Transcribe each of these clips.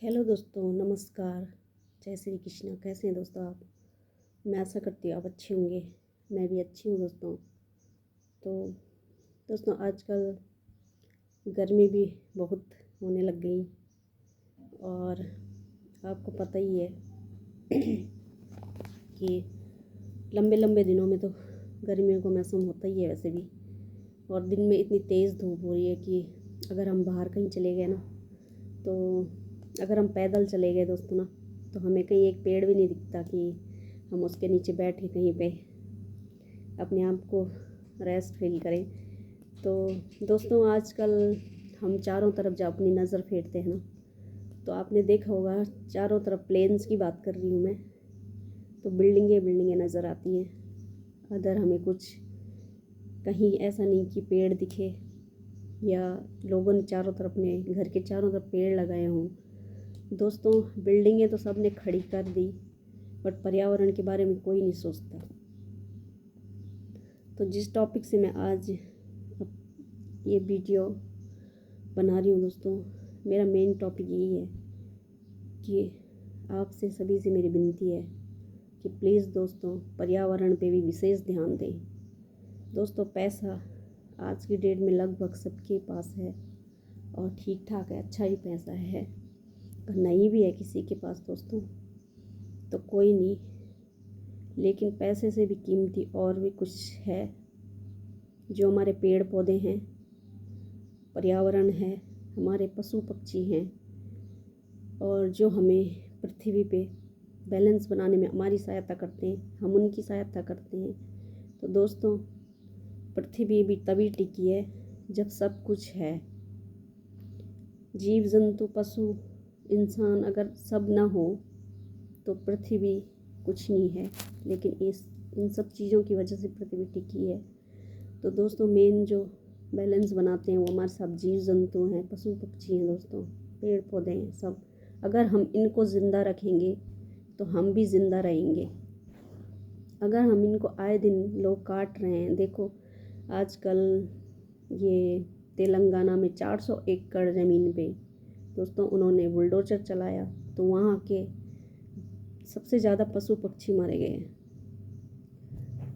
Hello दोस्तों, नमस्कार। जय श्री कृष्णा। कैसे हैं दोस्तों आप? मैं आशा करती हूँ आप अच्छे होंगे। मैं भी अच्छी हूँ दोस्तों। तो दोस्तों, आजकल गर्मी भी बहुत होने लग गई और आपको पता ही है कि लंबे लंबे दिनों में तो गर्मियों का मौसम होता ही है वैसे भी। और दिन में इतनी तेज़ धूप हो रही है कि अगर हम बाहर कहीं चले गए ना, तो अगर हम पैदल चले गए दोस्तों ना, तो हमें कहीं एक पेड़ भी नहीं दिखता कि हम उसके नीचे बैठ के कहीं पे अपने आप को रेस्ट फील करें। तो दोस्तों, आजकल हम चारों तरफ जब अपनी नज़र फेरते हैं ना, तो आपने देखा होगा चारों तरफ प्लेन्स की बात कर रही हूँ मैं, तो बिल्डिंगें बिल्डिंगें नज़र आती हैं। अदर हमें कुछ कहीं ऐसा नहीं कि पेड़ दिखे या लोगों ने चारों तरफ अपने घर के चारों तरफ पेड़ लगाए हों। दोस्तों, बिल्डिंगें तो सब ने खड़ी कर दी, बट पर्यावरण के बारे में कोई नहीं सोचता। तो जिस टॉपिक से मैं आज ये वीडियो बना रही हूँ दोस्तों, मेरा मेन टॉपिक यही है कि आपसे सभी से मेरी विनती है कि प्लीज़ दोस्तों, पर्यावरण पे भी विशेष ध्यान दें। दोस्तों, पैसा आज की डेट में लगभग सबके पास है और ठीक ठाक है, अच्छा ही पैसा है। अगर नहीं भी है किसी के पास दोस्तों, तो कोई नहीं, लेकिन पैसे से भी कीमती और भी कुछ है, जो हमारे पेड़ पौधे हैं, पर्यावरण है, हमारे पशु पक्षी हैं, और जो हमें पृथ्वी पे बैलेंस बनाने में हमारी सहायता करते हैं, हम उनकी सहायता करते हैं। तो दोस्तों, पृथ्वी भी तभी टिकी है जब सब कुछ है। जीव जंतु, पशु, इंसान अगर सब ना हो तो पृथ्वी कुछ नहीं है, लेकिन इन सब चीज़ों की वजह से पृथ्वी टिकी है। तो दोस्तों, मेन जो बैलेंस बनाते हैं वो हमारे सब जीव जंतु हैं, पशु पक्षी हैं दोस्तों, पेड़ पौधे हैं सब। अगर हम इनको ज़िंदा रखेंगे तो हम भी ज़िंदा रहेंगे। अगर हम इनको आए दिन लोग काट रहे हैं, देखो आजकल ये तेलंगाना में 400 एकड़ ज़मीन पे दोस्तों उन्होंने बुलडोजर चलाया, तो वहाँ के सबसे ज़्यादा पशु पक्षी मारे गए हैं।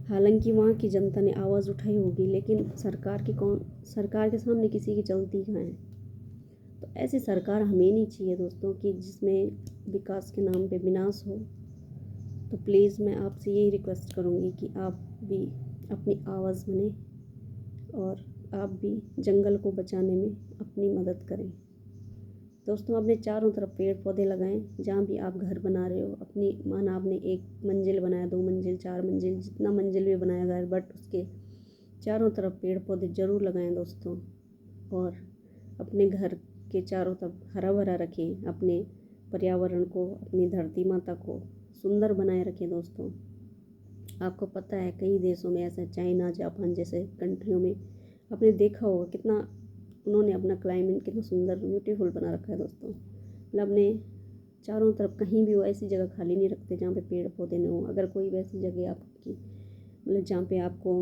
हालांकि वहाँ की जनता ने आवाज़ उठाई होगी, लेकिन सरकार के सामने किसी की चलती कहाँ है। तो ऐसी सरकार हमें नहीं चाहिए दोस्तों कि जिसमें विकास के नाम पे विनाश हो। तो प्लीज़ मैं आपसे यही रिक्वेस्ट करूँगी कि आप भी अपनी आवाज़ बने और आप भी जंगल को बचाने में अपनी मदद करें। दोस्तों, अपने चारों तरफ पेड़ पौधे लगाएं। जहाँ भी आप घर बना रहे हो, अपनी माना आपने 1 मंजिल बनाया, 2 मंजिल, 4 मंजिल, जितना मंजिल भी बनाया घर, बट उसके चारों तरफ पेड़ पौधे ज़रूर लगाएं दोस्तों। और अपने घर के चारों तरफ हरा भरा रखें, अपने पर्यावरण को, अपनी धरती माता को सुंदर बनाए रखें दोस्तों। आपको पता है कई देशों में ऐसा, चाइना, जापान जैसे कंट्रियों में आपने देखा होगा कितना उन्होंने अपना क्लाइमेट कितना सुंदर ब्यूटीफुल बना रखा है दोस्तों। मतलब अपने चारों तरफ कहीं भी वो ऐसी जगह खाली नहीं रखते जहाँ पे पेड़ पौधे न हो। अगर कोई वैसी जगह आपकी, मतलब जहाँ पे आपको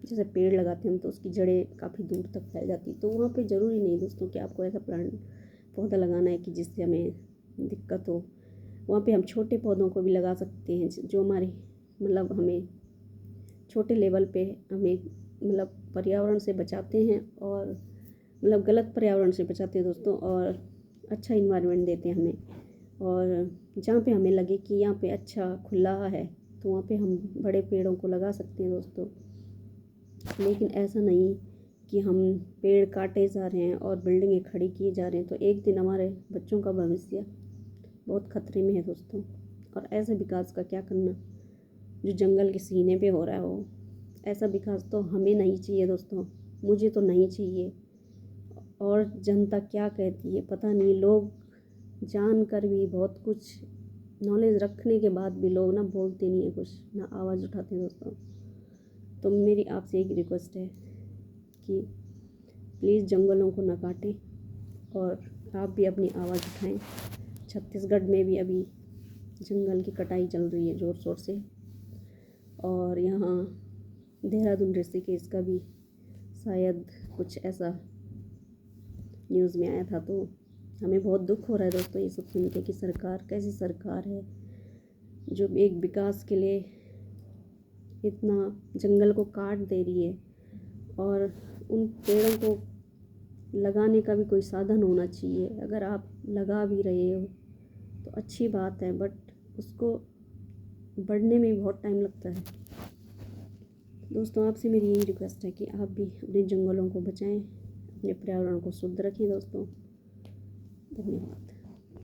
जैसे पेड़ लगाते हैं तो उसकी जड़ें काफ़ी दूर तक फैल जाती, तो वहाँ पे ज़रूरी नहीं दोस्तों कि आपको ऐसा प्लांट पौधा लगाना है कि जिससे हमें दिक्कत हो। वहाँ पे हम छोटे पौधों को भी लगा सकते हैं, जो हमारे मतलब हमें छोटे लेवल पे हमें मतलब पर्यावरण से बचाते हैं, और मतलब गलत पर्यावरण से बचाते हैं दोस्तों, और अच्छा इन्वायरमेंट देते हैं हमें। और जहाँ पे हमें लगे कि यहाँ पे अच्छा खुला है, तो वहाँ पे हम बड़े पेड़ों को लगा सकते हैं दोस्तों। लेकिन ऐसा नहीं कि हम पेड़ काटे जा रहे हैं और बिल्डिंगें खड़ी किए जा रहे हैं, तो एक दिन हमारे बच्चों का भविष्य बहुत खतरे में है दोस्तों। और ऐसे विकास का क्या करना जो जंगल के सीने पे हो रहा है हो। ऐसा विकास तो हमें नहीं चाहिए दोस्तों, मुझे तो नहीं चाहिए। और जनता क्या कहती है पता नहीं, लोग जानकर भी बहुत कुछ नॉलेज रखने के बाद भी लोग ना बोलते नहीं है कुछ, ना आवाज़ उठाते हैं दोस्तों। तो मेरी आपसे एक रिक्वेस्ट है कि प्लीज़ जंगलों को ना काटें और आप भी अपनी आवाज़ उठाएं। छत्तीसगढ़ में भी अभी जंगल की कटाई चल रही है ज़ोर शोर से, और यहाँ देहरादून ऋषिकेश का भी शायद कुछ ऐसा न्यूज़ में आया था, तो हमें बहुत दुख हो रहा है दोस्तों ये सब सुन के कि सरकार कैसी सरकार है जो एक विकास के लिए इतना जंगल को काट दे रही है। और उन पेड़ों को लगाने का भी कोई साधन होना चाहिए। अगर आप लगा भी रहे हो तो अच्छी बात है, बट उसको बढ़ने में बहुत टाइम लगता है। दोस्तों आपसे मेरी यही रिक्वेस्ट है कि आप भी अपने जंगलों को बचाएं, अपने पर्यावरण को शुद्ध रखें दोस्तों। धन्यवाद।